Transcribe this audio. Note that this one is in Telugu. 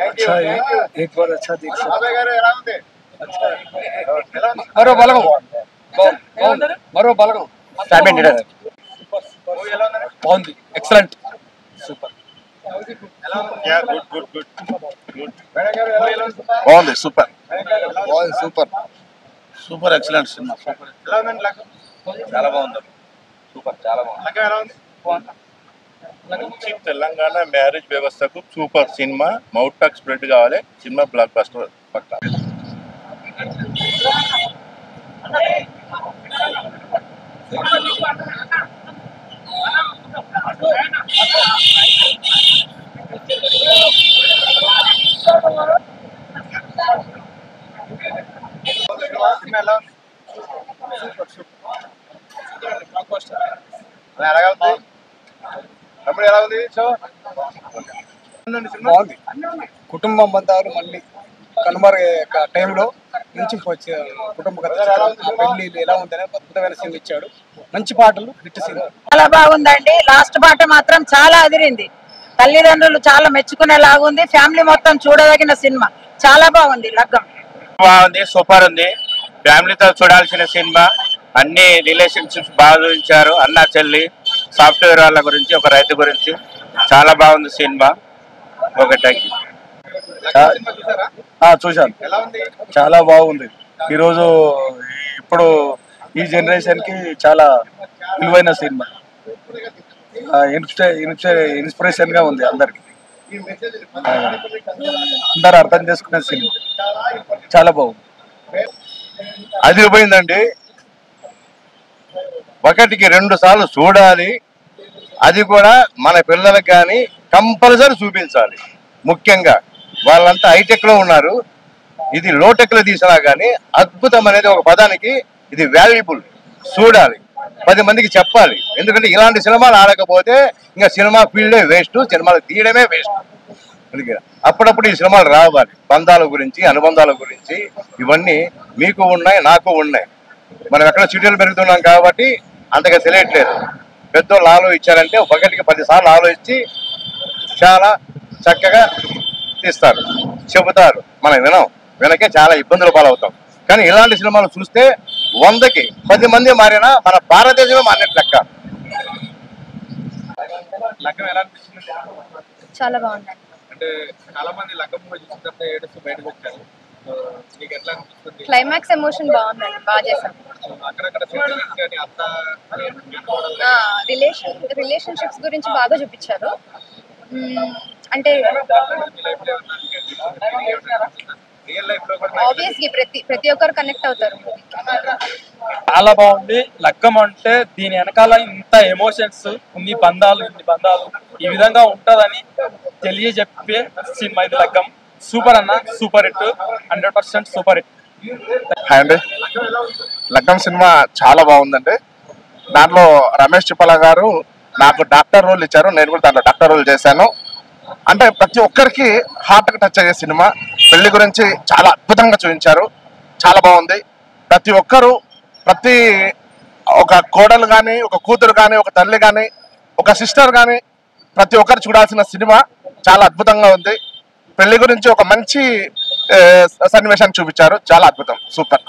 अच्छा है, एक बार अच्छा देख सकते మరో బలగం మరో బలగం బాగుంది ఎక్సలెంట్ సూపర్ బాగుంది super super super excellent cinema చాలా బాగుంది సూపర్ చాలా బాగుంది మంచి తెలంగాణ మ్యారేజ్ వ్యవస్థకు super cinema mouth talk spread కావాలి సినిమా బ్లాక్ బస్టర్ పక్కా బాగుంది. కుటుంబ బంధాలు మళ్ళీ కనుమరుగే టైంలో నుంచి కుటుంబ పెళ్లి ఎలా ఉందనే అద్భుతమైన సీన్ ఇచ్చాడు. మంచి పాటలు, హిట్ సీన్ చాలా బాగుందండి. లాస్ట్ పాట మాత్రం చాలా అదిరింది. తల్లిదండ్రులు చాలా మెచ్చుకునేలాగుంది. ఫ్యామిలీ మొత్తం చూడదగిన సినిమా. చాలా బాగుంది. లగ్గం బాగుంది, సూపర్ ఉంది. ఫ్యామిలీతో చూడాల్సిన సినిమా. అన్ని రిలేషన్షిప్స్ బాగా చూపించారు. అన్న చెల్లి, సాఫ్ట్వేర్ వాళ్ళ గురించి, ఒక రైతు గురించి చాలా బాగుంది సినిమా. చూశాను, చాలా బాగుంది. ఈరోజు ఇప్పుడు ఈ జనరేషన్ కి చాలా విలువైన సినిమా. ఇన్స్పిరేషన్ గా ఉంది అందరికి. అందరు అర్థం చేసుకునే సినిమా. చాలా బాగుంది. అదిరిపోయిందండి. ఒకటికి 2 సార్లు చూడాలి. అది కూడా మన పిల్లలకు కానీ కంపల్సరీ చూపించాలి. ముఖ్యంగా వాళ్ళంతా హైటెక్ లో ఉన్నారు. ఇది లోటెక్ లో తీసినా కానీ అద్భుతం అనేది ఒక పదానికి ఇది వాల్యుబుల్. చూడాలి, 10 మందికి చెప్పాలి. ఎందుకంటే ఇలాంటి సినిమాలు ఆడకపోతే ఇంకా సినిమా ఫీల్డే వేస్ట్, సినిమాలు తీయడమే వేస్ట్. అందుకే అప్పుడప్పుడు ఈ సినిమాలు రావాలి. బంధాల గురించి, అనుబంధాల గురించి ఇవన్నీ మీకు ఉన్నాయి, నాకు ఉన్నాయి. మనం ఎక్కడ సిటీలు పెరుగుతున్నాం కాబట్టి అంతగా తెలియట్లేదు. పెద్దోళ్ళు ఆలోచించారంటే ఒకటికి 10 సార్లు ఆలోచించి చాలా చక్కగా తీస్తారు, చెబుతారు. మనం వినకే చాలా ఇబ్బందులు పాలవుతాం. కానీ ఇలాంటి సినిమాలు చూస్తే 100కి 10 మంది మారినా మన భారతదేశమే మారినట్టు లెక్క. చాలా బాగుంది. అంటే చాలా మంది లగ్గం చూసినప్పుడు ఏడుస్తూ బయటకు వచ్చారు. మీకు ఎట్లా అనిపిస్తుంది? క్లైమాక్స్ ఎమోషన్ బాగుందండి, బాగా చేశాం. అక్కడక్కడ రిలేషన్షిప్స్ గురించి బాగా చూపించారు. అంటే ఆబ్వియస్లీ ప్రతి ఒక్కరు కనెక్ట్ అవుతారు. చాలా బాగుంది. లగ్గం అంటే దీని వెనకాల ఇంత ఎమోషన్స్, ఇన్ని బంధాలు ఈ విధంగా ఉంటదని తెలియజెప్పే సినిమా ఇది లగ్గం. సూపర్ అన్న, super hit, 100% super hit. Hi అండి, లగ్గం సినిమా చాలా బాగుందండి. దాంట్లో రమేష్ చిప్పల గారు నాకు డాక్టర్ రోల్ ఇచ్చారు. నేను కూడా దాంట్లో డాక్టర్ రోల్ చేశాను. అంటే ప్రతి ఒక్కరికి హార్ట్కి టచ్ అయ్యే సినిమా. పెళ్లి గురించి చాలా అద్భుతంగా చూపించారు. చాలా బాగుంది. ప్రతి ఒక్కరు, ప్రతి ఒక కోడలు కానీ, ఒక కూతురు కానీ, ఒక తల్లి కానీ, ఒక సిస్టర్ కానీ ప్రతి ఒక్కరు చూడాల్సిన సినిమా. చాలా అద్భుతంగా ఉంది. పెళ్లి గురించి ఒక మంచి సన్నివేశాన్ని చూపించారు. చాలా అద్భుతం, సూపర్.